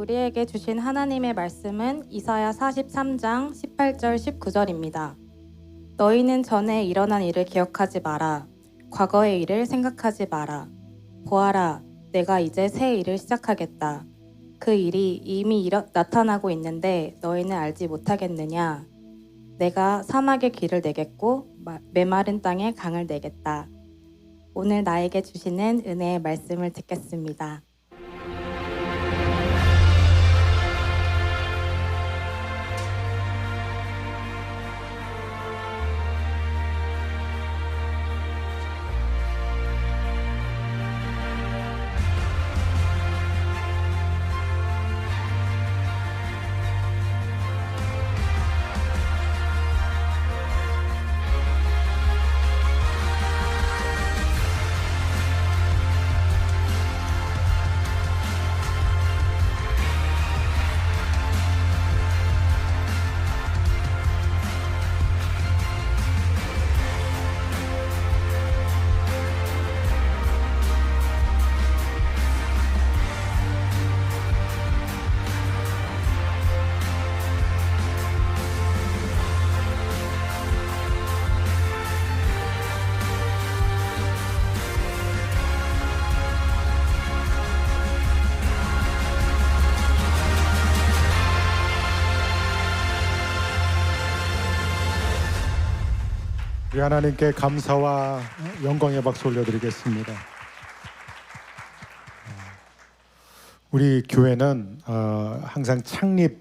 우리에게 주신 하나님의 말씀은 이사야 43장 18절 19절입니다. 너희는 전에 일어난 일을 기억하지 마라. 과거의 일을 생각하지 마라. 보아라, 내가 이제 새 일을 시작하겠다. 그 일이 이미 나타나고 있는데 너희는 알지 못하겠느냐? 내가 사막에 길을 내겠고 메마른 땅에 강을 내겠다. 오늘 나에게 주시는 은혜의 말씀을 듣겠습니다. 우리 하나님께 감사와 영광의 박수 올려드리겠습니다. 우리 교회는 항상 창립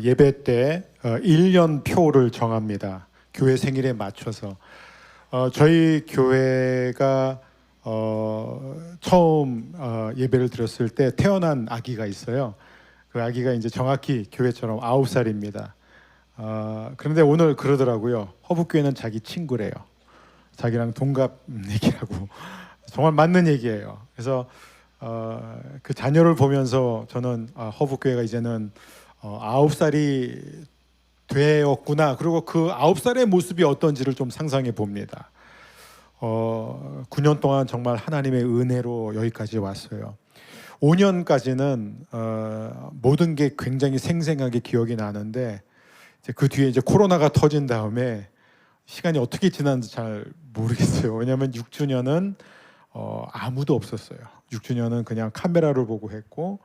예배 때 1년 표를 정합니다. 교회 생일에 맞춰서. 저희 교회가 처음 예배를 드렸을 때 태어난 아기가 있어요. 그 아기가 이제 정확히 교회처럼 9살입니다. 그런데 오늘 그러더라고요. 허북교회는 자기 친구래요. 자기랑 동갑 얘기라고. 정말 맞는 얘기예요. 그래서 그 자녀를 보면서 저는 허북교회가 이제는 9살이 되었구나. 그리고 그 9살의 모습이 어떤지를 좀 상상해 봅니다. 9년 동안 정말 하나님의 은혜로 여기까지 왔어요. 5년까지는 모든 게 굉장히 생생하게 기억이 나는데 그 뒤에 이제 코로나가 터진 다음에 시간이 어떻게 지났는지 잘 모르겠어요. 왜냐하면 6주년은 아무도 없었어요. 6주년은 그냥 카메라를 보고 했고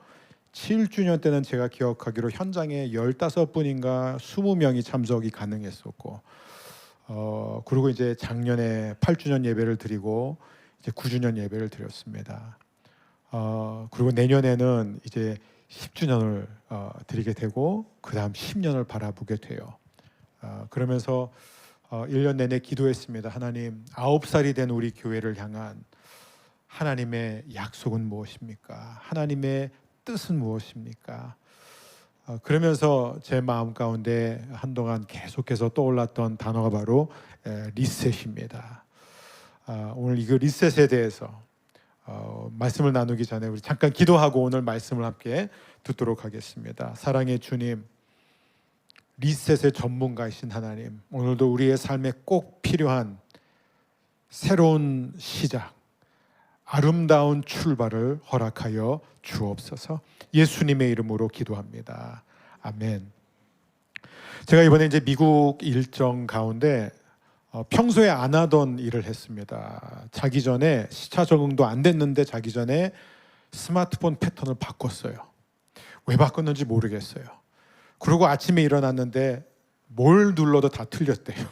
7주년 때는 제가 기억하기로 현장에 15분인가 20명이 참석이 가능했었고 그리고 이제 작년에 8주년 예배를 드리고 이제 9주년 예배를 드렸습니다. 그리고 내년에는 이제 10주년을 드리게 되고 그 다음 10년을 바라보게 돼요. 그러면서 1년 내내 기도했습니다. 하나님, 9살이 된 우리 교회를 향한 하나님의 약속은 무엇입니까? 하나님의 뜻은 무엇입니까? 그러면서 제 마음 가운데 한동안 계속해서 떠올랐던 단어가 바로 리셋입니다. 오늘 이 리셋에 대해서 말씀을 나누기 전에 우리 잠깐 기도하고 오늘 말씀을 함께 듣도록 하겠습니다. 사랑의 주님, 리셋의 전문가이신 하나님, 오늘도 우리의 삶에 꼭 필요한 새로운 시작, 아름다운 출발을 허락하여 주옵소서. 예수님의 이름으로 기도합니다. 아멘. 제가 이번에 이제 미국 일정 가운데 평소에 안 하던 일을 했습니다. 자기 전에 시차 적응도 안 됐는데 자기 전에 스마트폰 패턴을 바꿨어요. 왜 바꿨는지 모르겠어요. 그리고 아침에 일어났는데 뭘 눌러도 다 틀렸대요.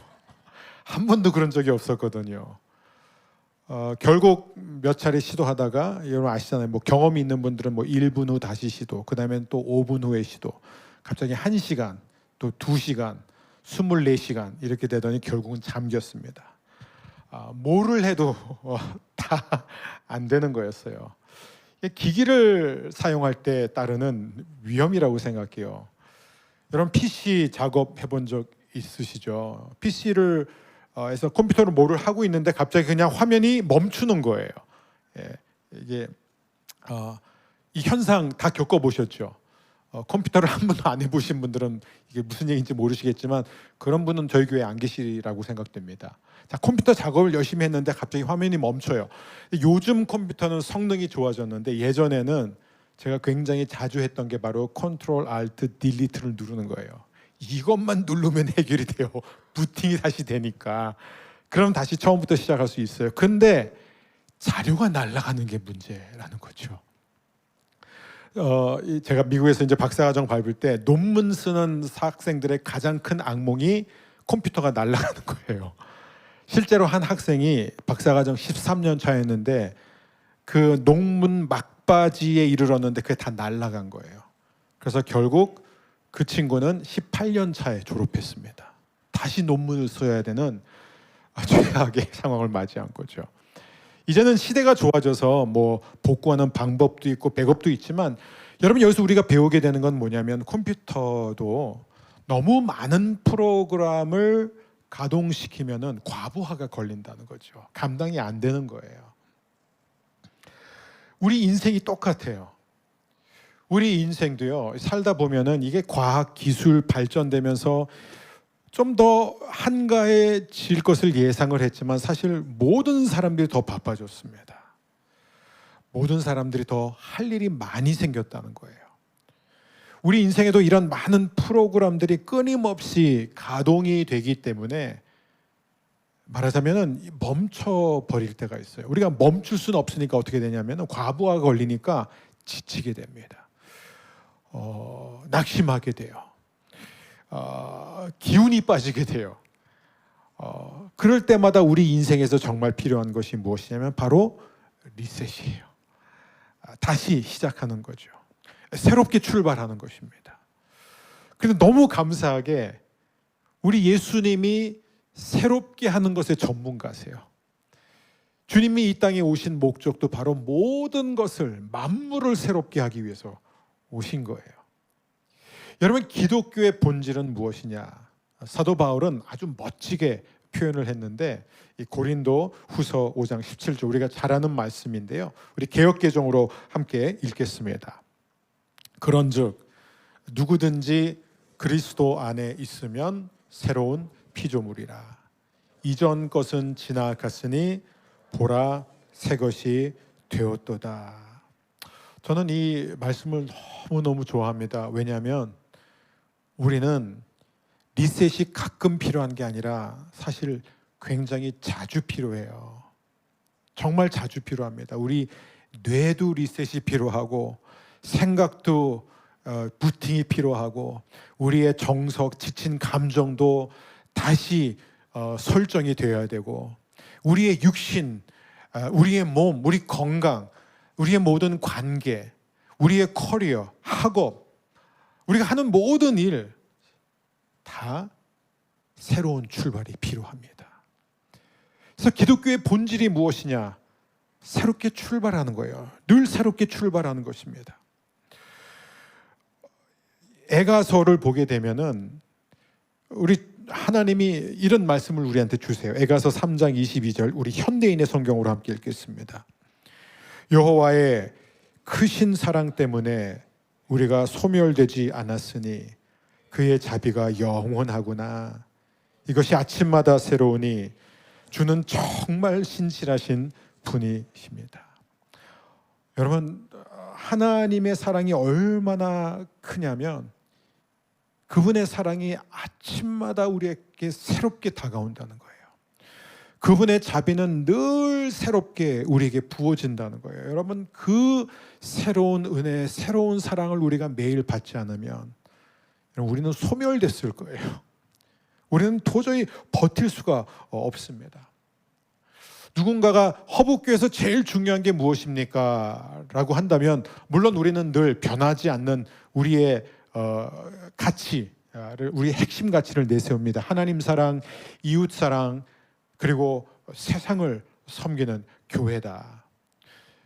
한 번도 그런 적이 없었거든요. 결국 몇 차례 시도하다가 여러분 아시잖아요. 뭐 경험이 있는 분들은 뭐 1분 후 다시 시도, 그 다음에 또 5분 후에 시도, 갑자기 1시간, 또 2시간, 24시간 이렇게 되더니 결국은 잠겼습니다. 뭐를 해도 다 안 되는 거였어요. 기기를 사용할 때 따르는 위험이라고 생각해요. 여러분 PC 작업 해본 적 있으시죠? PC를 에서 컴퓨터로 뭐를 하고 있는데 갑자기 그냥 화면이 멈추는 거예요. 이게 이 현상 다 겪어보셨죠? 컴퓨터를 한 번도 안 해보신 분들은 이게 무슨 얘기인지 모르시겠지만 그런 분은 저희 교회에 안 계시라고 생각됩니다. 자, 컴퓨터 작업을 열심히 했는데 갑자기 화면이 멈춰요. 요즘 컴퓨터는 성능이 좋아졌는데 예전에는 제가 굉장히 자주 했던 게 바로 컨트롤 알트 딜리트를 누르는 거예요. 이것만 누르면 해결이 돼요. 부팅이 다시 되니까. 그럼 다시 처음부터 시작할 수 있어요. 근데 자료가 날아가는 게 문제라는 거죠. 제가 미국에서 이제 박사과정 밟을 때 논문 쓰는 학생들의 가장 큰 악몽이 컴퓨터가 날아가는 거예요. 실제로 한 학생이 박사과정 13년 차였는데 그 논문 막바지에 이르렀는데 그게 다 날아간 거예요. 그래서 결국 그 친구는 18년 차에 졸업했습니다. 다시 논문을 써야 되는 최악의 상황을 맞이한 거죠. 이제는 시대가 좋아져서 뭐 복구하는 방법도 있고 백업도 있지만 여러분 여기서 우리가 배우게 되는 건 뭐냐면 컴퓨터도 너무 많은 프로그램을 가동시키면은 과부하가 걸린다는 거죠. 감당이 안 되는 거예요. 우리 인생이 똑같아요. 우리 인생도요. 살다 보면은 이게 과학 기술 발전되면서 좀 더 한가해질 것을 예상을 했지만 사실 모든 사람들이 더 바빠졌습니다. 모든 사람들이 더 할 일이 많이 생겼다는 거예요. 우리 인생에도 이런 많은 프로그램들이 끊임없이 가동이 되기 때문에 말하자면 멈춰버릴 때가 있어요. 우리가 멈출 수는 없으니까 어떻게 되냐면 과부하가 걸리니까 지치게 됩니다. 낙심하게 돼요. 기운이 빠지게 돼요. 그럴 때마다 우리 인생에서 정말 필요한 것이 무엇이냐면 바로 리셋이에요. 다시 시작하는 거죠. 새롭게 출발하는 것입니다. 그런데 너무 감사하게 우리 예수님이 새롭게 하는 것의 전문가세요. 주님이 이 땅에 오신 목적도 바로 모든 것을 만물을 새롭게 하기 위해서 오신 거예요. 여러분 기독교의 본질은 무엇이냐? 사도 바울은 아주 멋지게 표현을 했는데 이 고린도 후서 5장 17절 우리가 잘 아는 말씀인데요. 우리 개역개정으로 함께 읽겠습니다. 그런즉 누구든지 그리스도 안에 있으면 새로운 피조물이라. 이전 것은 지나갔으니 보라 새 것이 되었도다. 저는 이 말씀을 너무너무 좋아합니다. 왜냐하면 우리는 리셋이 가끔 필요한 게 아니라 사실 굉장히 자주 필요해요. 정말 자주 필요합니다. 우리 뇌도 리셋이 필요하고 생각도 부팅이 필요하고 우리의 정석, 지친 감정도 다시 설정이 되어야 되고 우리의 육신, 우리의 몸, 우리 건강, 우리의 모든 관계, 우리의 커리어, 학업, 우리가 하는 모든 일 다 새로운 출발이 필요합니다. 그래서 기독교의 본질이 무엇이냐? 새롭게 출발하는 거예요. 늘 새롭게 출발하는 것입니다. 에가서를 보게 되면은 우리 하나님이 이런 말씀을 우리한테 주세요. 에가서 3장 22절 우리 현대인의 성경으로 함께 읽겠습니다. 여호와의 크신 사랑 때문에 우리가 소멸되지 않았으니 그의 자비가 영원하구나. 이것이 아침마다 새로우니 주는 정말 신실하신 분이십니다. 여러분 하나님의 사랑이 얼마나 크냐면 그분의 사랑이 아침마다 우리에게 새롭게 다가온다는 거예요. 그분의 자비는 늘 새롭게 우리에게 부어진다는 거예요. 여러분 그 새로운 은혜, 새로운 사랑을 우리가 매일 받지 않으면 우리는 소멸됐을 거예요. 우리는 도저히 버틸 수가 없습니다. 누군가가 허북교에서 제일 중요한 게 무엇입니까? 라고 한다면 물론 우리는 늘 변하지 않는 우리의 가치를 우리의 핵심 가치를 내세웁니다. 하나님 사랑, 이웃 사랑, 그리고 세상을 섬기는 교회다.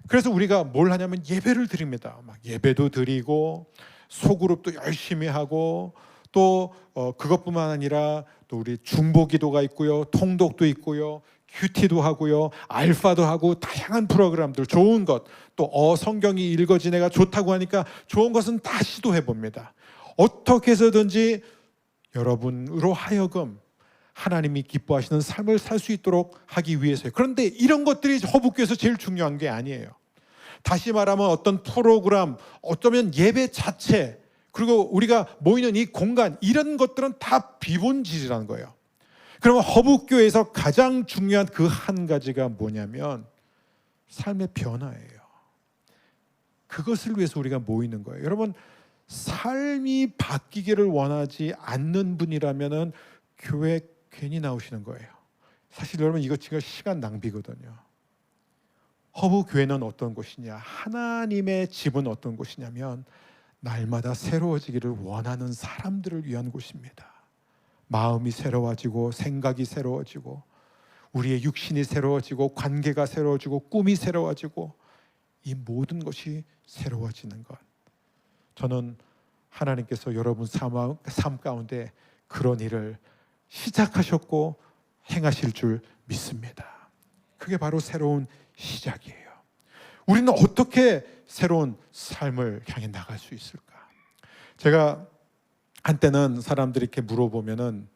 그래서 우리가 뭘 하냐면 예배를 드립니다. 막 예배도 드리고 소그룹도 열심히 하고 또 그것뿐만 아니라 또 우리 중보기도가 있고요, 통독도 있고요, 큐티도 하고요, 알파도 하고 다양한 프로그램들 좋은 것 또 성경이 읽어지네가 좋다고 하니까 좋은 것은 다 시도해 봅니다. 어떻게 해서든지 여러분으로 하여금 하나님이 기뻐하시는 삶을 살 수 있도록 하기 위해서요. 그런데 이런 것들이 허북교에서 제일 중요한 게 아니에요. 다시 말하면 어떤 프로그램, 어쩌면 예배 자체, 그리고 우리가 모이는 이 공간, 이런 것들은 다 비본질이라는 거예요. 그러면 허북교회에서 가장 중요한 그 한 가지가 뭐냐면 삶의 변화예요. 그것을 위해서 우리가 모이는 거예요. 여러분, 삶이 바뀌기를 원하지 않는 분이라면 교회 괜히 나오시는 거예요. 사실 여러분, 이거 지금 시간 낭비거든요. 허브교회는 어떤 곳이냐? 하나님의 집은 어떤 곳이냐면 날마다 새로워지기를 원하는 사람들을 위한 곳입니다. 마음이 새로워지고 생각이 새로워지고 우리의 육신이 새로워지고 관계가 새로워지고 꿈이 새로워지고 이 모든 것이 새로워지는 것. 저는 하나님께서 여러분 삶 가운데 그런 일을 시작하셨고 행하실 줄 믿습니다. 그게 바로 새로운 시작이에요. 우리는 어떻게 새로운 삶을 향해 나갈 수 있을까? 제가 한때는 사람들이 이렇게 물어보면은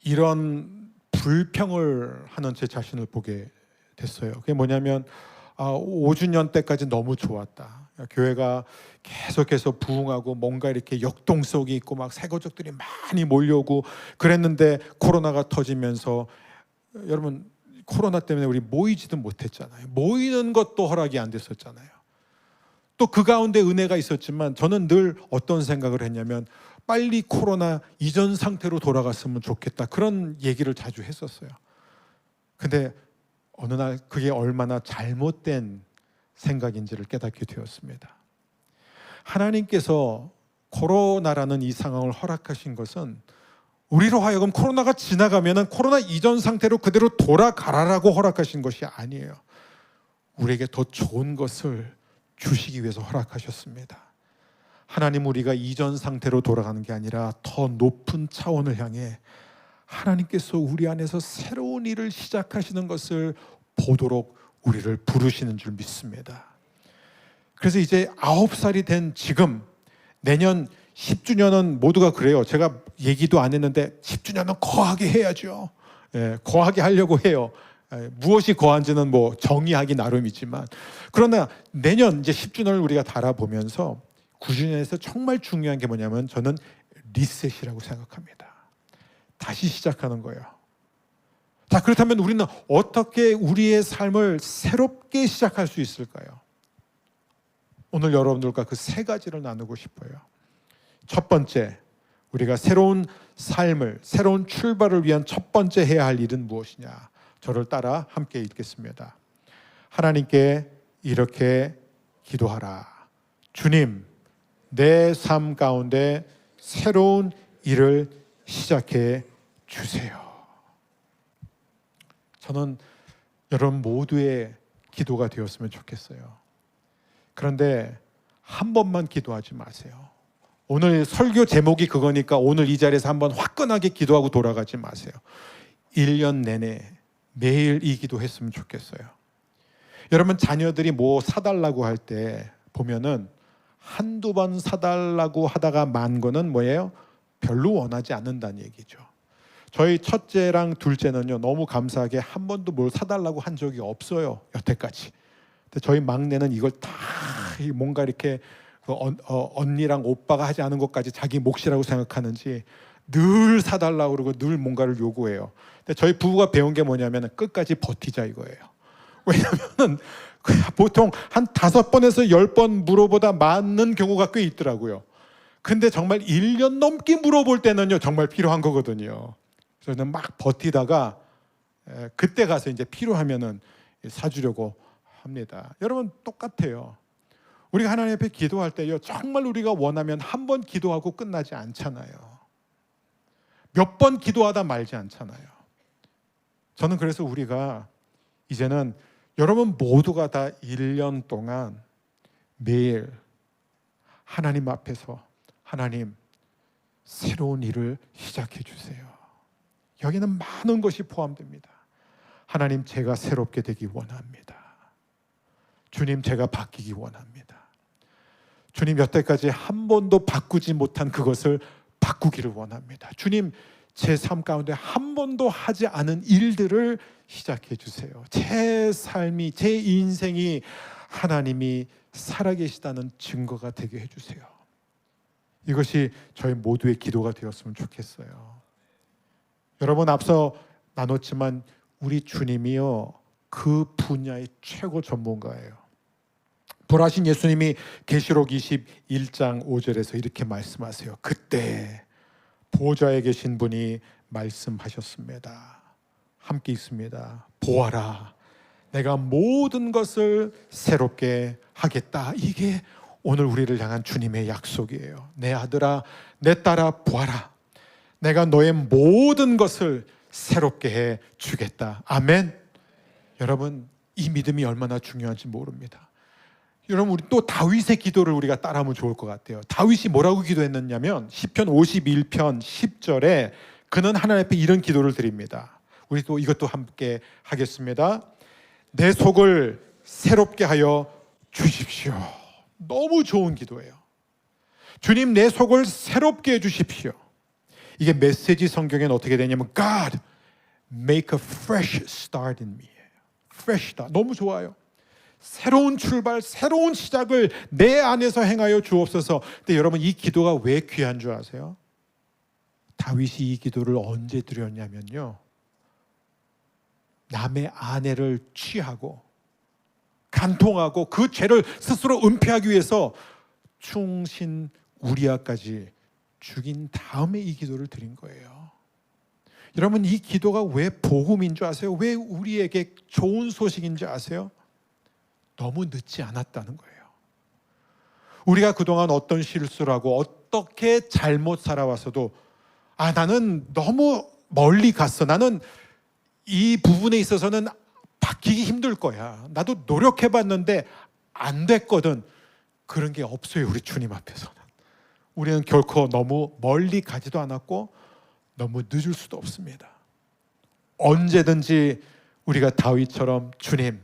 이런 불평을 하는 제 자신을 보게 됐어요. 그게 뭐냐면 5주년 때까지 너무 좋았다. 교회가 계속해서 부흥하고 뭔가 이렇게 역동성이 있고 막 새가족들이 많이 몰려오고 그랬는데 코로나가 터지면서 여러분 코로나 때문에 우리 모이지도 못했잖아요. 모이는 것도 허락이 안 됐었잖아요. 또 그 가운데 은혜가 있었지만 저는 늘 어떤 생각을 했냐면 빨리 코로나 이전 상태로 돌아갔으면 좋겠다. 그런 얘기를 자주 했었어요. 근데 어느 날 그게 얼마나 잘못된 생각인지를 깨닫게 되었습니다. 하나님께서 코로나라는 이 상황을 허락하신 것은 우리로 하여금 코로나가 지나가면 코로나 이전 상태로 그대로 돌아가라라고 허락하신 것이 아니에요. 우리에게 더 좋은 것을 주시기 위해서 허락하셨습니다. 하나님, 우리가 이전 상태로 돌아가는 게 아니라 더 높은 차원을 향해 하나님께서 우리 안에서 새로운 일을 시작하시는 것을 보도록 우리를 부르시는 줄 믿습니다. 그래서 이제 9살이 된 지금 내년 10주년은 모두가 그래요. 제가 얘기도 안 했는데 10주년은 거하게 해야죠. 거하게 하려고 해요. 무엇이 거한지는 뭐 정의하기 나름이지만, 그러나 내년 이제 10주년을 우리가 달아보면서 9주년에서 정말 중요한 게 뭐냐면 저는 리셋이라고 생각합니다. 다시 시작하는 거예요. 자, 그렇다면 우리는 어떻게 우리의 삶을 새롭게 시작할 수 있을까요? 오늘 여러분들과 그 세 가지를 나누고 싶어요. 첫 번째, 우리가 새로운 삶을, 새로운 출발을 위한 첫 번째 해야 할 일은 무엇이냐? 저를 따라 함께 읽겠습니다. 하나님께 이렇게 기도하라. 주님, 내 삶 가운데 새로운 일을 시작해 주세요. 저는 여러분 모두의 기도가 되었으면 좋겠어요. 그런데 한 번만 기도하지 마세요. 오늘 설교 제목이 그거니까 오늘 이 자리에서 한번 화끈하게 기도하고 돌아가지 마세요. 1년 내내 매일 이 기도했으면 좋겠어요. 여러분, 자녀들이 뭐 사달라고 할 때 보면은 한두 번 사달라고 하다가 만 거는 뭐예요? 별로 원하지 않는다는 얘기죠. 저희 첫째랑 둘째는요, 너무 감사하게 한 번도 뭘 사달라고 한 적이 없어요, 여태까지. 근데 저희 막내는 이걸 다 뭔가 이렇게 언니랑 오빠가 하지 않은 것까지 자기 몫이라고 생각하는지 늘 사달라고 그러고 늘 뭔가를 요구해요. 근데 저희 부부가 배운 게 뭐냐면 끝까지 버티자 이거예요. 왜냐하면 보통 한 5번에서 10번 물어보다 많은 경우가 꽤 있더라고요. 근데 정말 1년 넘게 물어볼 때는요, 정말 필요한 거거든요. 그래서 저는 막 버티다가 그때 가서 이제 필요하면은 사주려고 합니다. 여러분, 똑같아요. 우리가 하나님 앞에 기도할 때요, 정말 우리가 원하면 한 번 기도하고 끝나지 않잖아요. 몇 번 기도하다 말지 않잖아요. 저는 그래서 우리가 이제는 여러분 모두가 다 1년 동안 매일 하나님 앞에서 하나님, 새로운 일을 시작해 주세요. 여기는 많은 것이 포함됩니다. 하나님, 제가 새롭게 되기 원합니다. 주님, 제가 바뀌기 원합니다. 주님, 여태까지 한 번도 바꾸지 못한 그것을 바꾸기를 원합니다. 주님, 제 삶 가운데 한 번도 하지 않은 일들을 시작해 주세요. 제 삶이, 제 인생이 하나님이 살아계시다는 증거가 되게 해주세요. 이것이 저희 모두의 기도가 되었으면 좋겠어요. 여러분, 앞서 나눴지만 우리 주님이요, 그 분야의 최고 전문가예요. 부활하신 예수님이 계시록 21장 5절에서 이렇게 말씀하세요. 그때 보좌에 계신 분이 말씀하셨습니다. 함께 읽습니다. 보아라, 내가 모든 것을 새롭게 하겠다. 이게 오늘 우리를 향한 주님의 약속이에요. 내 아들아, 내 딸아, 보아라, 내가 너의 모든 것을 새롭게 해 주겠다. 아멘. 여러분, 이 믿음이 얼마나 중요한지 모릅니다. 여러분, 우리 또 다윗의 기도를 우리가 따라하면 좋을 것 같아요. 다윗이 뭐라고 기도했느냐면 시편 51편 10절에 그는 하나님 앞에 이런 기도를 드립니다. 우리 또 이것도 함께 하겠습니다. 내 속을 새롭게 하여 주십시오. 너무 좋은 기도예요. 주님, 내 속을 새롭게 해 주십시오. 이게 메시지 성경에는 어떻게 되냐면 God, make a fresh start in me. fresh start. 너무 좋아요. 새로운 출발, 새로운 시작을 내 안에서 행하여 주옵소서. 근데 여러분, 이 기도가 왜 귀한 줄 아세요? 다윗이 이 기도를 언제 드렸냐면요, 남의 아내를 취하고 간통하고 그 죄를 스스로 은폐하기 위해서 충신 우리아까지 죽인 다음에 이 기도를 드린 거예요. 여러분, 이 기도가 왜 복음인 줄 아세요? 왜 우리에게 좋은 소식인지 아세요? 너무 늦지 않았다는 거예요. 우리가 그동안 어떤 실수를 하고 어떻게 잘못 살아왔어도 나는 너무 멀리 갔어. 나는 이 부분에 있어서는 바뀌기 힘들 거야. 나도 노력해봤는데 안 됐거든. 그런 게 없어요, 우리 주님 앞에서는. 우리는 결코 너무 멀리 가지도 않았고 너무 늦을 수도 없습니다. 언제든지 우리가 다윗처럼 주님,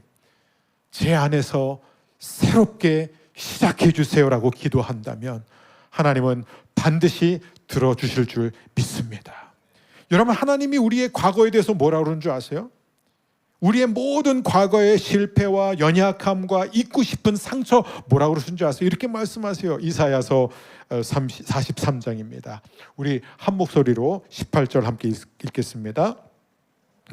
제 안에서 새롭게 시작해 주세요라고 기도한다면 하나님은 반드시 들어주실 줄 믿습니다. 여러분, 하나님이 우리의 과거에 대해서 뭐라고 그러는 줄 아세요? 우리의 모든 과거의 실패와 연약함과 잊고 싶은 상처 뭐라고 그러신 줄 아세요? 이렇게 말씀하세요. 이사야서 43장입니다. 우리 한 목소리로 18절 함께 읽겠습니다.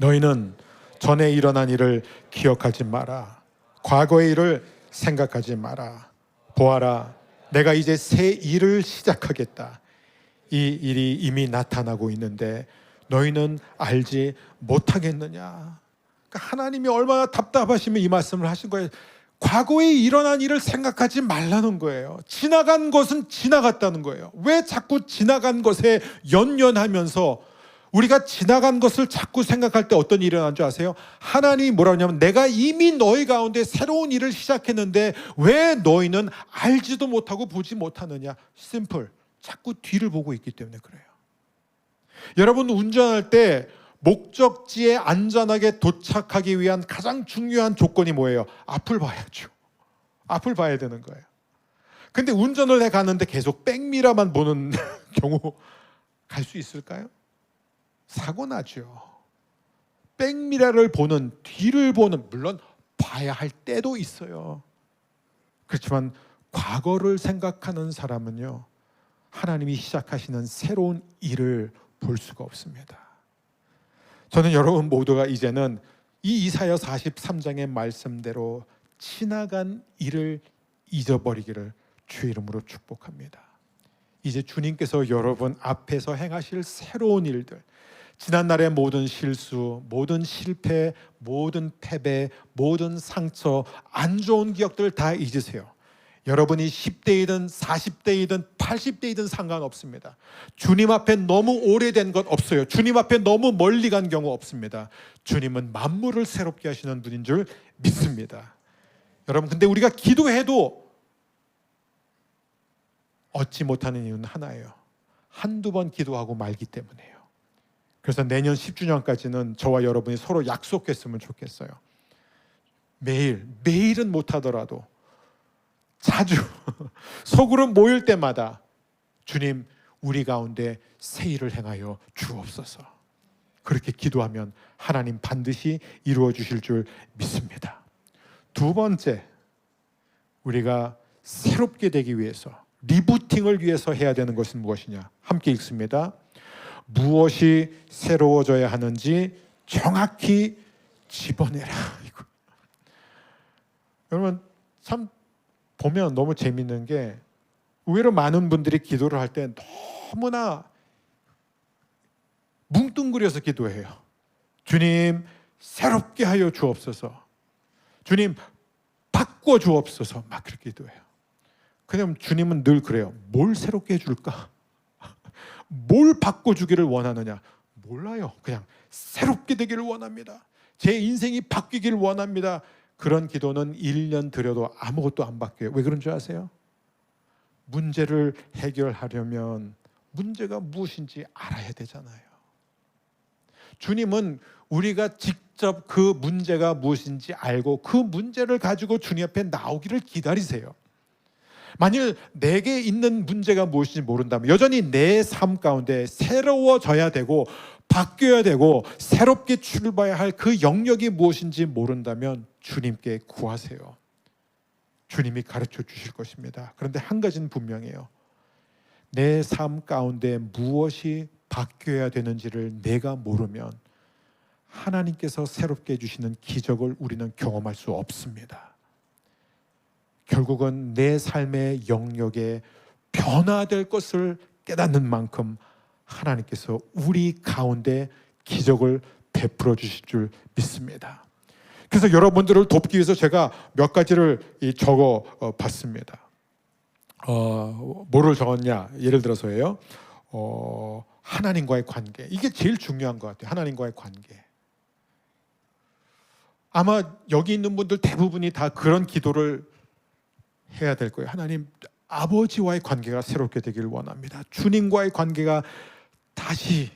너희는 전에 일어난 일을 기억하지 마라. 과거의 일을 생각하지 마라. 보아라, 내가 이제 새 일을 시작하겠다. 이 일이 이미 나타나고 있는데 너희는 알지 못하겠느냐. 그러니까 하나님이 얼마나 답답하시면 이 말씀을 하신 거예요. 과거에 일어난 일을 생각하지 말라는 거예요. 지나간 것은 지나갔다는 거예요. 왜 자꾸 지나간 것에 연연하면서 우리가 지나간 것을 자꾸 생각할 때 어떤 일이 일어난 줄 아세요? 하나님이 뭐라고 하냐면 내가 이미 너희 가운데 새로운 일을 시작했는데 왜 너희는 알지도 못하고 보지 못하느냐. 심플. 자꾸 뒤를 보고 있기 때문에 그래요. 여러분, 운전할 때 목적지에 안전하게 도착하기 위한 가장 중요한 조건이 뭐예요? 앞을 봐야죠. 앞을 봐야 되는 거예요. 근데 운전을 해 가는데 계속 백미러만 보는 경우 갈 수 있을까요? 사고 나죠. 백미러를 보는, 뒤를 보는, 물론 봐야 할 때도 있어요. 그렇지만 과거를 생각하는 사람은요, 하나님이 시작하시는 새로운 일을 볼 수가 없습니다. 저는 여러분 모두가 이제는 이 이사야 43장의 말씀대로 지나간 일을 잊어버리기를 주의 이름으로 축복합니다. 이제 주님께서 여러분 앞에서 행하실 새로운 일들, 지난날의 모든 실수, 모든 실패, 모든 패배, 모든 상처, 안 좋은 기억들 다 잊으세요. 여러분이 10대이든 40대이든 80대이든 상관없습니다. 주님 앞에 너무 오래된 것 없어요. 주님 앞에 너무 멀리 간 경우 없습니다. 주님은 만물을 새롭게 하시는 분인 줄 믿습니다. 여러분, 근데 우리가 기도해도 얻지 못하는 이유는 하나예요. 한두 번 기도하고 말기 때문이에요. 그래서 내년 10주년까지는 저와 여러분이 서로 약속했으면 좋겠어요. 매일은 못하더라도 자주 속으로 모일 때마다 주님, 우리 가운데 새 일을 행하여 주옵소서. 그렇게 기도하면 하나님 반드시 이루어 주실 줄 믿습니다. 두 번째, 우리가 새롭게 되기 위해서, 리부팅을 위해서 해야 되는 것은 무엇이냐? 함께 읽습니다. 무엇이 새로워져야 하는지 정확히 집어내라. 이거. 여러분 참 보면 너무 재밌는 게, 의외로 많은 분들이 기도를 할 때 너무나 뭉뚱그려서 기도해요. 주님 새롭게 하여 주옵소서, 주님 바꿔 주옵소서, 막 그렇게 기도해요. 그냥 주님은 늘 그래요. 뭘 새롭게 해줄까? 뭘 바꿔주기를 원하느냐? 몰라요. 그냥 새롭게 되기를 원합니다. 제 인생이 바뀌기를 원합니다. 그런 기도는 1년 드려도 아무것도 안 바뀌어요. 왜 그런 줄 아세요? 문제를 해결하려면 문제가 무엇인지 알아야 되잖아요. 주님은 우리가 직접 그 문제가 무엇인지 알고 그 문제를 가지고 주님 앞에 나오기를 기다리세요. 만일 내게 있는 문제가 무엇인지 모른다면 여전히 내 삶 가운데 새로워져야 되고 바뀌어야 되고 새롭게 출발해야 할 그 영역이 무엇인지 모른다면 주님께 구하세요. 주님이 가르쳐 주실 것입니다. 그런데 한 가지는 분명해요. 내 삶 가운데 무엇이 바뀌어야 되는지를 내가 모르면 하나님께서 새롭게 해주시는 기적을 우리는 경험할 수 없습니다. 결국은 내 삶의 영역에 변화될 것을 깨닫는 만큼 하나님께서 우리 가운데 기적을 베풀어 주실 줄 믿습니다. 그래서 여러분들을 돕기 위해서 제가 몇 가지를 적어 봤습니다. 뭐를 적었냐? 예를 들어서예요. 하나님과의 관계. 이게 제일 중요한 것 같아요. 하나님과의 관계. 아마 여기 있는 분들 대부분이 다 그런 기도를 해야 될 거예요. 하나님, 아버지와의 관계가 새롭게 되기를 원합니다. 주님과의 관계가 다시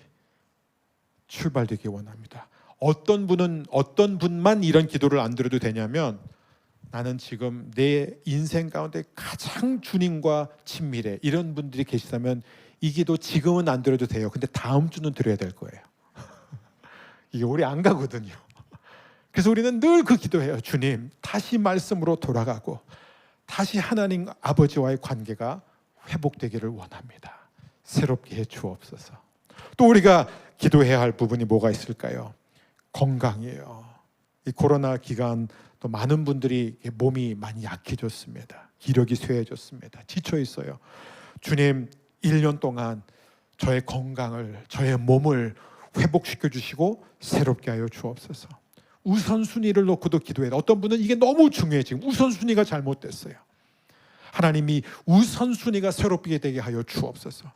출발되기 원합니다. 어떤 분만 이런 기도를 안 드려도 되냐면, 나는 지금 내 인생 가운데 가장 주님과 친밀해, 이런 분들이 계시다면 이 기도 지금은 안 드려도 돼요. 근데 다음 주는 드려야 될 거예요. 이게 오래 안 가거든요. 그래서 우리는 늘 그 기도해요. 주님, 다시 말씀으로 돌아가고 다시 하나님 아버지와의 관계가 회복되기를 원합니다. 새롭게 해 주옵소서. 또 우리가 기도해야 할 부분이 뭐가 있을까요? 건강이에요. 이 코로나 기간 또 많은 분들이 몸이 많이 약해졌습니다. 기력이 쇠해졌습니다. 지쳐 있어요. 주님, 1년 동안 저의 건강을, 저의 몸을 회복시켜 주시고 새롭게 하여 주옵소서. 우선순위를 놓고도 기도해야 돼. 어떤 분은 이게 너무 중요해. 지금 우선순위가 잘못됐어요. 하나님이 우선순위가 새롭게 되게 하여 주옵소서.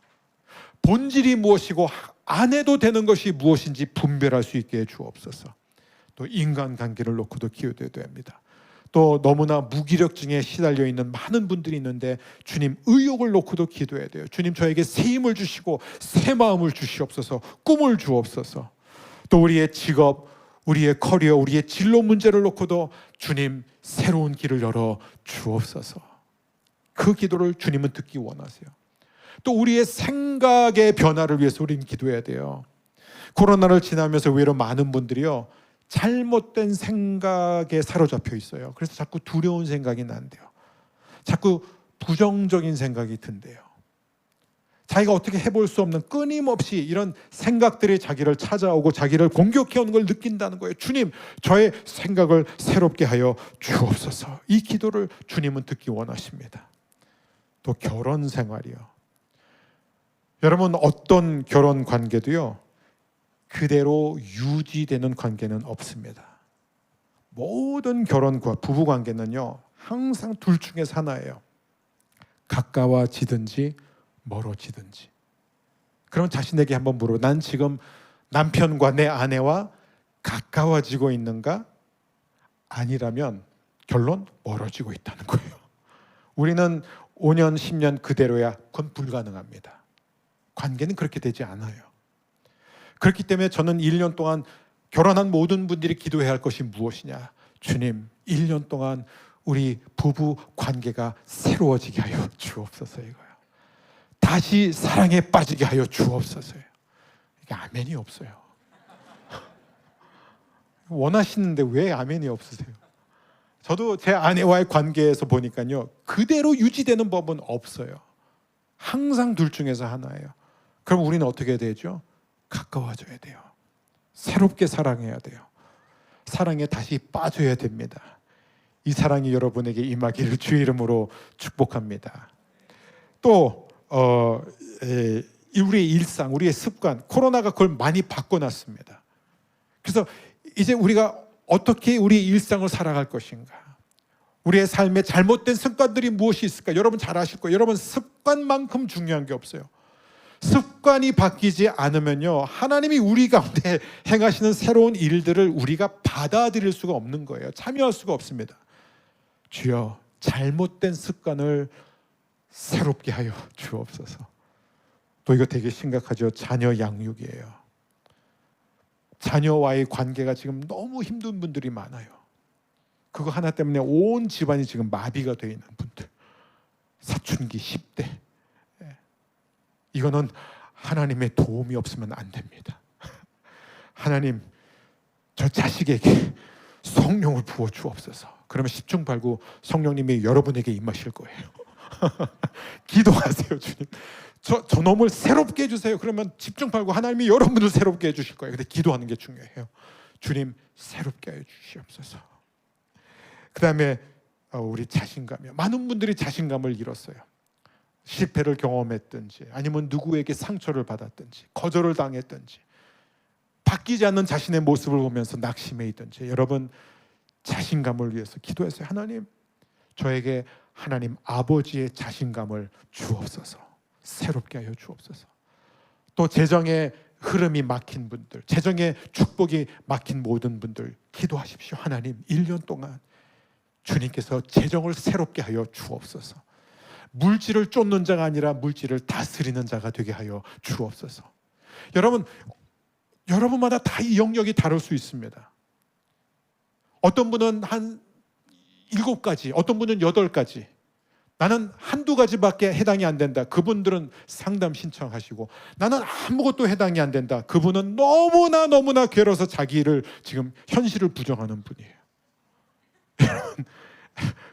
본질이 무엇이고 안 해도 되는 것이 무엇인지 분별할 수 있게 해 주옵소서. 또 인간관계를 놓고도 기도해야 됩니다. 또 너무나 무기력증에 시달려 있는 많은 분들이 있는데 주님, 의욕을 놓고도 기도해야 돼요. 주님, 저에게 새 힘을 주시고 새 마음을 주시옵소서. 꿈을 주옵소서. 또 우리의 직업, 우리의 커리어, 우리의 진로 문제를 놓고도 주님, 새로운 길을 열어 주옵소서. 그 기도를 주님은 듣기 원하세요. 또 우리의 생각의 변화를 위해서 우리는 기도해야 돼요. 코로나를 지나면서 의외로 많은 분들이요, 잘못된 생각에 사로잡혀 있어요. 그래서 자꾸 두려운 생각이 난대요. 자꾸 부정적인 생각이 든대요. 자기가 어떻게 해볼 수 없는 끊임없이 이런 생각들이 자기를 찾아오고 자기를 공격해오는 걸 느낀다는 거예요. 주님, 저의 생각을 새롭게 하여 주옵소서. 이 기도를 주님은 듣기 원하십니다. 또 결혼 생활이요. 여러분, 어떤 결혼 관계도요, 그대로 유지되는 관계는 없습니다. 모든 결혼과 부부 관계는요, 항상 둘 중에 하나예요. 가까워지든지 멀어지든지. 그럼 자신에게 한번 물어. 난 지금 남편과 내 아내와 가까워지고 있는가? 아니라면 결론, 멀어지고 있다는 거예요. 우리는 5년, 10년 그대로야 그건 불가능합니다. 관계는 그렇게 되지 않아요. 그렇기 때문에 저는 1년 동안 결혼한 모든 분들이 기도해야 할 것이 무엇이냐? 주님, 1년 동안 우리 부부 관계가 새로워지게 하여 주옵소서. 이거요. 다시 사랑에 빠지게 하여 주옵소서요. 이게 아멘이 없어요. 원하시는데 왜 아멘이 없으세요? 저도 제 아내와의 관계에서 보니까요, 그대로 유지되는 법은 없어요. 항상 둘 중에서 하나예요. 그럼 우리는 어떻게 되죠? 가까워져야 돼요. 새롭게 사랑해야 돼요. 사랑에 다시 빠져야 됩니다. 이 사랑이 여러분에게 임하기를 주의 이름으로 축복합니다. 또 우리의 일상, 우리의 습관, 코로나가 그걸 많이 바꿔놨습니다. 그래서 이제 우리가 어떻게 우리의 일상을 살아갈 것인가, 우리의 삶에 잘못된 습관들이 무엇이 있을까? 여러분 잘 아실 거예요. 여러분, 습관만큼 중요한 게 없어요. 습관이 바뀌지 않으면요, 하나님이 우리 가운데 행하시는 새로운 일들을 우리가 받아들일 수가 없는 거예요. 참여할 수가 없습니다. 주여, 잘못된 습관을 새롭게 하여 주옵소서. 또 이거 되게 심각하죠. 자녀 양육이에요. 자녀와의 관계가 지금 너무 힘든 분들이 많아요. 그거 하나 때문에 온 집안이 지금 마비가 되어 있는 분들, 사춘기 10대, 이거는 하나님의 도움이 없으면 안 됩니다. 하나님, 저 자식에게 성령을 부어 주옵소서. 그러면 10중 팔구 성령님이 여러분에게 임하실 거예요. 기도하세요. 주님, 저 놈을 새롭게 해주세요. 그러면 10중 팔구 하나님이 여러분을 새롭게 해주실 거예요. 근데 기도하는 게 중요해요. 주님, 새롭게 해주시옵소서. 그 다음에 우리 자신감이요. 많은 분들이 자신감을 잃었어요. 실패를 경험했든지, 아니면 누구에게 상처를 받았든지, 거절을 당했든지, 바뀌지 않는 자신의 모습을 보면서 낙심해 있든지, 여러분, 자신감을 위해서 기도했어요. 하나님, 저에게 하나님 아버지의 자신감을 주옵소서. 새롭게 하여 주옵소서. 또 재정의 흐름이 막힌 분들, 재정의 축복이 막힌 모든 분들 기도하십시오. 하나님, 1년 동안 주님께서 재정을 새롭게 하여 주옵소서. 물질을 쫓는 자가 아니라 물질을 다스리는 자가 되게 하여 주옵소서. 여러분마다 다 이 영역이 다를 수 있습니다. 어떤 분은 한 7가지, 어떤 분은 8가지, 나는 한두 가지밖에 해당이 안 된다. 그분들은 상담 신청하시고, 나는 아무것도 해당이 안 된다. 그분은 너무나 괴로워서 자기를 지금 현실을 부정하는 분이에요.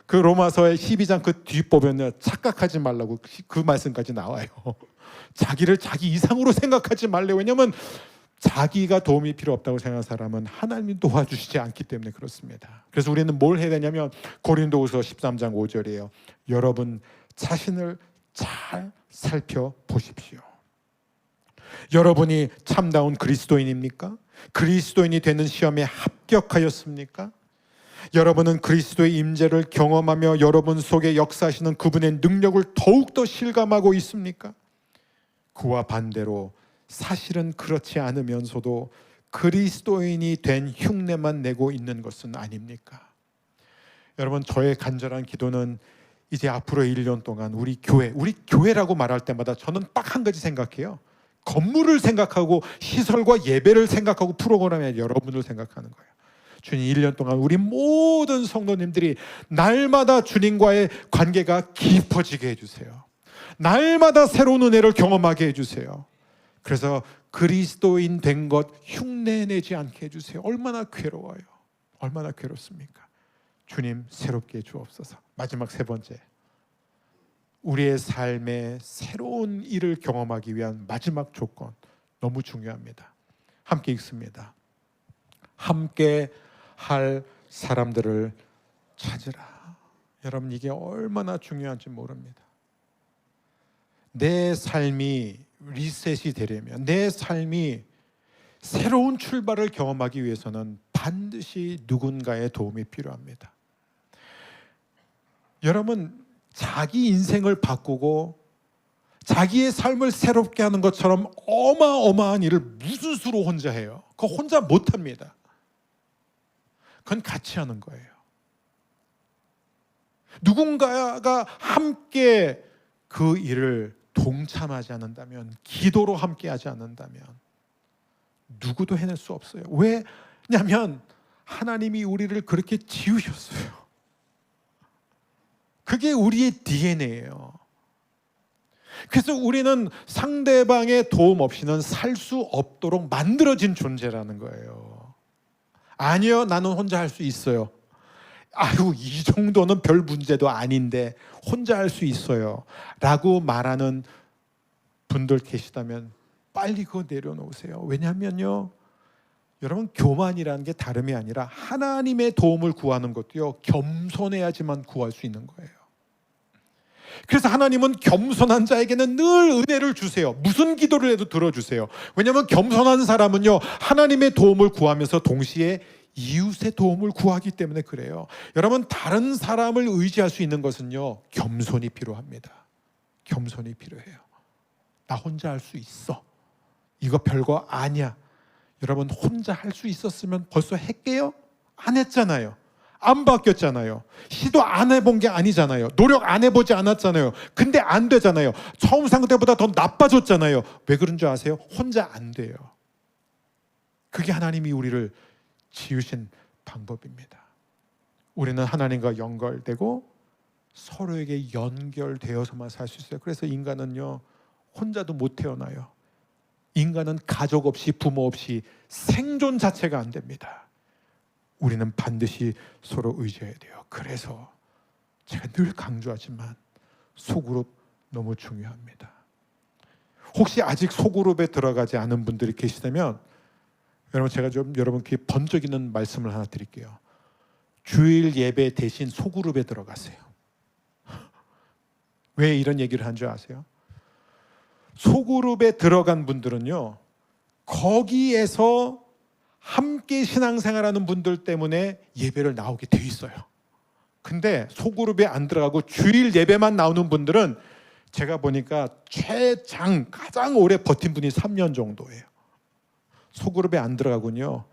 그 로마서의 12장 그 뒷부분에 착각하지 말라고 그 말씀까지 나와요. 자기를 자기 이상으로 생각하지 말래요. 왜냐하면 자기가 도움이 필요 없다고 생각하는 사람은 하나님이 도와주시지 않기 때문에 그렇습니다. 그래서 우리는 뭘 해야 되냐면 고린도후서 13장 5절이에요. 여러분 자신을 잘 살펴보십시오. 여러분이 참다운 그리스도인입니까? 그리스도인이 되는 시험에 합격하였습니까? 여러분은 그리스도의 임재를 경험하며 여러분 속에 역사하시는 그분의 능력을 더욱더 실감하고 있습니까? 그와 반대로 사실은 그렇지 않으면서도 그리스도인이 된 흉내만 내고 있는 것은 아닙니까? 여러분, 저의 간절한 기도는 이제 앞으로 1년 동안 우리 교회라고 말할 때마다 저는 딱 한 가지 생각해요. 건물을 생각하고 시설과 예배를 생각하고 프로그램에 여러분을 생각하는 거예요. 주님, 1년 동안 우리 모든 성도님들이 날마다 주님과의 관계가 깊어지게 해주세요. 날마다 새로운 은혜를 경험하게 해주세요. 그래서 그리스도인 된 것 흉내내지 않게 해주세요. 얼마나 괴로워요. 얼마나 괴롭습니까? 주님, 새롭게 주옵소서. 마지막 3번째, 우리의 삶에 새로운 일을 경험하기 위한 마지막 조건, 너무 중요합니다. 함께 읽습니다. 함께 할 사람들을 찾으라. 여러분, 이게 얼마나 중요한지 모릅니다. 내 삶이 리셋이 되려면, 내 삶이 새로운 출발을 경험하기 위해서는 반드시 누군가의 도움이 필요합니다. 여러분, 자기 인생을 바꾸고 자기의 삶을 새롭게 하는 것처럼 어마어마한 일을 무슨 수로 혼자 해요? 그거 혼자 못합니다. 그건 같이 하는 거예요. 누군가가 함께 그 일을 동참하지 않는다면, 기도로 함께 하지 않는다면 누구도 해낼 수 없어요. 왜냐하면 하나님이 우리를 그렇게 지으셨어요. 그게 우리의 DNA예요. 그래서 우리는 상대방의 도움 없이는 살 수 없도록 만들어진 존재라는 거예요. 아니요, 나는 혼자 할 수 있어요. 아유, 이 정도는 별 문제도 아닌데 혼자 할 수 있어요 라고 말하는 분들 계시다면 빨리 그거 내려놓으세요. 왜냐하면요, 여러분, 교만이라는 게 다름이 아니라 하나님의 도움을 구하는 것도요, 겸손해야지만 구할 수 있는 거예요. 그래서 하나님은 겸손한 자에게는 늘 은혜를 주세요. 무슨 기도를 해도 들어주세요. 왜냐하면 겸손한 사람은요, 하나님의 도움을 구하면서 동시에 이웃의 도움을 구하기 때문에 그래요. 여러분, 다른 사람을 의지할 수 있는 것은요, 겸손이 필요합니다. 겸손이 필요해요. 나 혼자 할 수 있어, 이거 별거 아니야. 여러분, 혼자 할 수 있었으면 벌써 했게요? 안 했잖아요. 안 바뀌었잖아요. 시도 안 해본 게 아니잖아요. 노력 안 해보지 않았잖아요. 근데 안 되잖아요. 처음 상태보다 더 나빠졌잖아요. 왜 그런 줄 아세요? 혼자 안 돼요. 그게 하나님이 우리를 지으신 방법입니다. 우리는 하나님과 연결되고 서로에게 연결되어서만 살 수 있어요. 그래서 인간은요, 혼자도 못 태어나요. 인간은 가족 없이, 부모 없이 생존 자체가 안 됩니다. 우리는 반드시 서로 의지해야 돼요. 그래서 제가 늘 강조하지만 소그룹 너무 중요합니다. 혹시 아직 소그룹에 들어가지 않은 분들이 계시다면 여러분, 제가 좀 여러분께 번쩍이는 말씀을 하나 드릴게요. 주일 예배 대신 소그룹에 들어가세요. 왜 이런 얘기를 한 줄 아세요? 소그룹에 들어간 분들은요, 거기에서 함께 신앙생활하는 분들 때문에 예배를 나오게 돼 있어요. 근데 소그룹에 안 들어가고 주일 예배만 나오는 분들은 제가 보니까 가장 오래 버틴 분이 3년 정도예요. 소그룹에 안 들어가군요,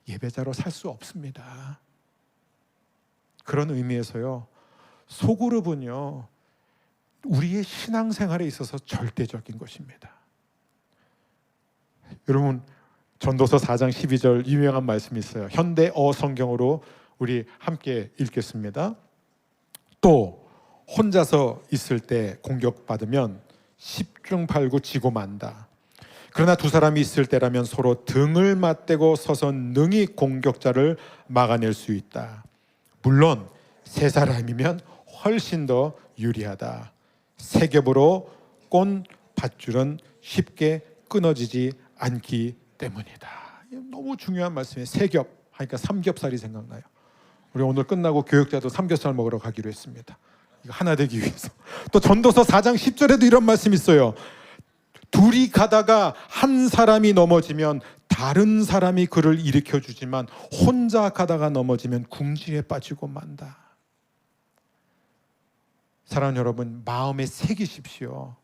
예배자로 살 수 없습니다. 그런 의미에서요, 소그룹은요, 우리의 신앙생활에 있어서 절대적인 것입니다. 여러분, 전도서 4장 12절 유명한 말씀이 있어요. 현대어 성경으로 우리 함께 읽겠습니다. 또 혼자서 있을 때 공격받으면 10중 8구 지고 만다. 그러나 두 사람이 있을 때라면 서로 등을 맞대고 서서 능히 공격자를 막아낼 수 있다. 물론 세 사람이면 훨씬 더 유리하다. 세 겹으로 꼰 밧줄은 쉽게 끊어지지 않기 때문이다. 너무 중요한 말씀이에요. 세 겹 하니까 삼겹살이 생각나요. 우리 오늘 끝나고 교육자도 삼겹살 먹으러 가기로 했습니다. 이거 하나 되기 위해서. 또 전도서 4장 10절에도 이런 말씀이 있어요. 둘이 가다가 한 사람이 넘어지면 다른 사람이 그를 일으켜 주지만 혼자 가다가 넘어지면 궁지에 빠지고 만다. 사랑하는 여러분, 마음에 새기십시오.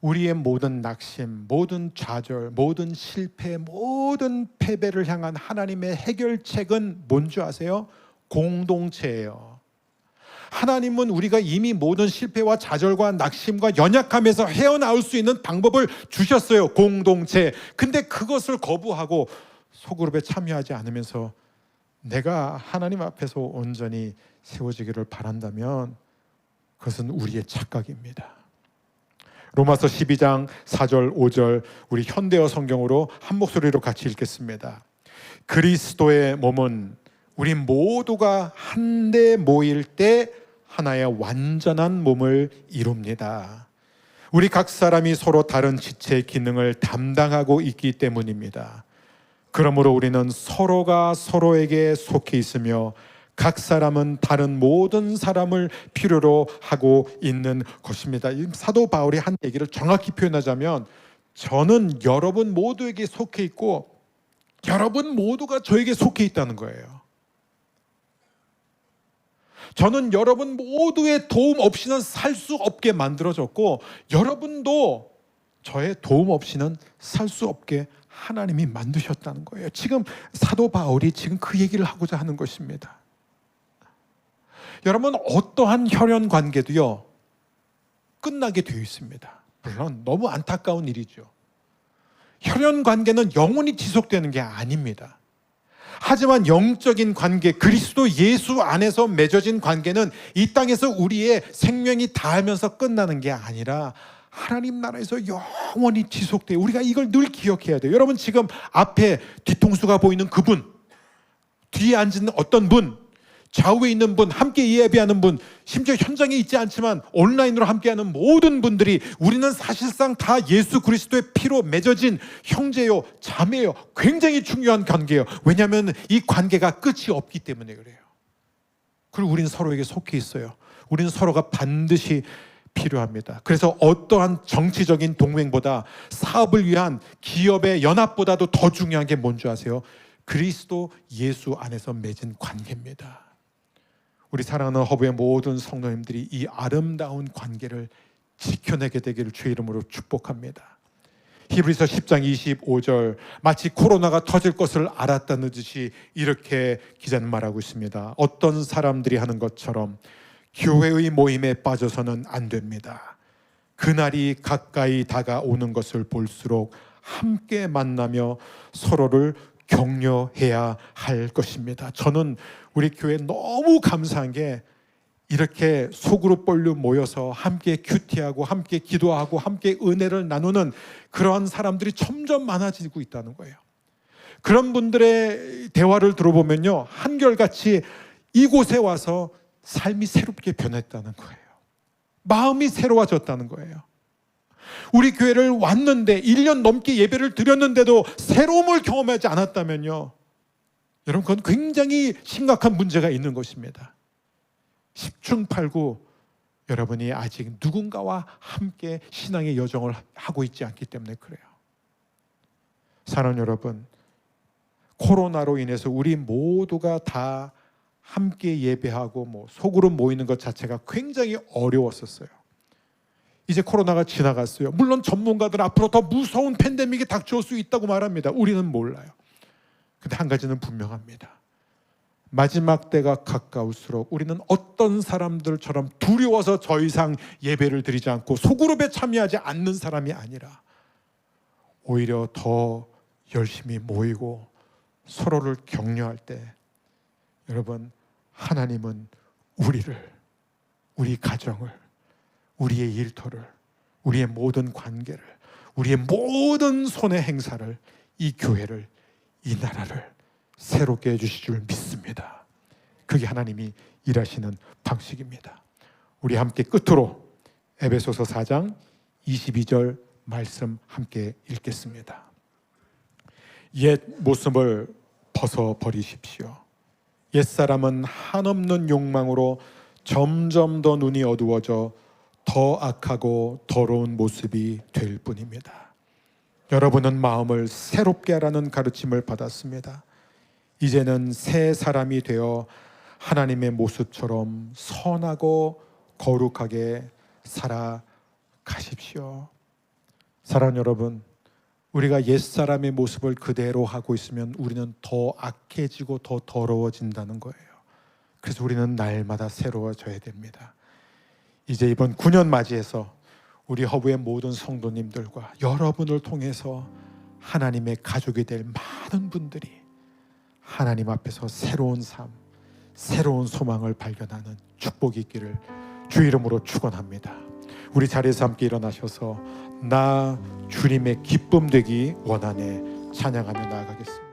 우리의 모든 낙심, 모든 좌절, 모든 실패, 모든 패배를 향한 하나님의 해결책은 뭔지 아세요? 공동체예요. 하나님은 우리가 이미 모든 실패와 좌절과 낙심과 연약함에서 헤어나올 수 있는 방법을 주셨어요. 공동체. 근데 그것을 거부하고 소그룹에 참여하지 않으면서 내가 하나님 앞에서 온전히 세워지기를 바란다면 그것은 우리의 착각입니다. 로마서 12장 4절 5절 우리 현대어 성경으로 한 목소리로 같이 읽겠습니다. 그리스도의 몸은 우리 모두가 한데 모일 때 하나의 완전한 몸을 이룹니다. 우리 각 사람이 서로 다른 지체의 기능을 담당하고 있기 때문입니다. 그러므로 우리는 서로가 서로에게 속해 있으며 각 사람은 다른 모든 사람을 필요로 하고 있는 것입니다. 사도 바울이 한 얘기를 정확히 표현하자면 저는 여러분 모두에게 속해 있고 여러분 모두가 저에게 속해 있다는 거예요. 저는 여러분 모두의 도움 없이는 살 수 없게 만들어졌고 여러분도 저의 도움 없이는 살 수 없게 하나님이 만드셨다는 거예요. 지금 사도 바울이 지금 그 얘기를 하고자 하는 것입니다. 여러분, 어떠한 혈연 관계도요 끝나게 되어 있습니다. 물론 너무 안타까운 일이죠. 혈연 관계는 영원히 지속되는 게 아닙니다. 하지만 영적인 관계, 그리스도 예수 안에서 맺어진 관계는 이 땅에서 우리의 생명이 닿으면서 끝나는 게 아니라 하나님 나라에서 영원히 지속돼요. 우리가 이걸 늘 기억해야 돼요. 여러분, 지금 앞에 뒤통수가 보이는 그분, 뒤에 앉은 어떤 분, 좌우에 있는 분, 함께 예배하는 분, 심지어 현장에 있지 않지만 온라인으로 함께하는 모든 분들이 우리는 사실상 다 예수 그리스도의 피로 맺어진 형제요, 자매요. 굉장히 중요한 관계예요. 왜냐하면 이 관계가 끝이 없기 때문에 그래요. 그리고 우리는 서로에게 속해 있어요. 우리는 서로가 반드시 필요합니다. 그래서 어떠한 정치적인 동맹보다 사업을 위한 기업의 연합보다도 더 중요한 게 뭔지 아세요? 그리스도 예수 안에서 맺은 관계입니다. 우리 사랑하는 허브의 모든 성도님들이 이 아름다운 관계를 지켜내게 되기를 주의 이름으로 축복합니다. 히브리서 10장 25절, 마치 코로나가 터질 것을 알았다는 듯이 이렇게 기자는 말하고 있습니다. 어떤 사람들이 하는 것처럼 교회의 모임에 빠져서는 안 됩니다. 그날이 가까이 다가오는 것을 볼수록 함께 만나며 서로를 격려해야 할 것입니다. 저는 우리 교회 너무 감사한 게 이렇게 소그룹 벌려 모여서 함께 큐티하고 함께 기도하고 함께 은혜를 나누는 그러한 사람들이 점점 많아지고 있다는 거예요. 그런 분들의 대화를 들어보면요, 한결같이 이곳에 와서 삶이 새롭게 변했다는 거예요. 마음이 새로워졌다는 거예요. 우리 교회를 왔는데 1년 넘게 예배를 드렸는데도 새로움을 경험하지 않았다면요, 여러분 그건 굉장히 심각한 문제가 있는 것입니다. 10중 8구 여러분이 아직 누군가와 함께 신앙의 여정을 하고 있지 않기 때문에 그래요. 사랑하는 여러분, 코로나로 인해서 우리 모두가 다 함께 예배하고 소그룹 모이는 것 자체가 굉장히 어려웠었어요. 이제 코로나가 지나갔어요. 물론 전문가들 앞으로 더 무서운 팬데믹이 닥쳐올 수 있다고 말합니다. 우리는 몰라요. 근데 한 가지는 분명합니다. 마지막 때가 가까울수록 우리는 어떤 사람들처럼 두려워서 더 이상 예배를 드리지 않고 소그룹에 참여하지 않는 사람이 아니라 오히려 더 열심히 모이고 서로를 격려할 때, 여러분, 하나님은 우리를, 우리 가정을, 우리의 일터를, 우리의 모든 관계를, 우리의 모든 손의 행사를, 이 교회를, 이 나라를 새롭게 해주실 줄 믿습니다. 그게 하나님이 일하시는 방식입니다. 우리 함께 끝으로 에베소서 4장 22절 말씀 함께 읽겠습니다. 옛 모습을 벗어버리십시오. 옛사람은 한없는 욕망으로 점점 더 눈이 어두워져 더 악하고 더러운 모습이 될 뿐입니다. 여러분은 마음을 새롭게 하라는 가르침을 받았습니다. 이제는 새 사람이 되어 하나님의 모습처럼 선하고 거룩하게 살아가십시오. 사랑하는 여러분, 우리가 옛사람의 모습을 그대로 하고 있으면 우리는 더 악해지고 더 더러워진다는 거예요. 그래서 우리는 날마다 새로워져야 됩니다. 이제 이번 9년 맞이해서 우리 허브의 모든 성도님들과 여러분을 통해서 하나님의 가족이 될 많은 분들이 하나님 앞에서 새로운 삶, 새로운 소망을 발견하는 축복이 있기를 주 이름으로 축원합니다. 우리 자리에서 함께 일어나셔서 나 주님의 기쁨 되기 원하네 찬양하며 나아가겠습니다.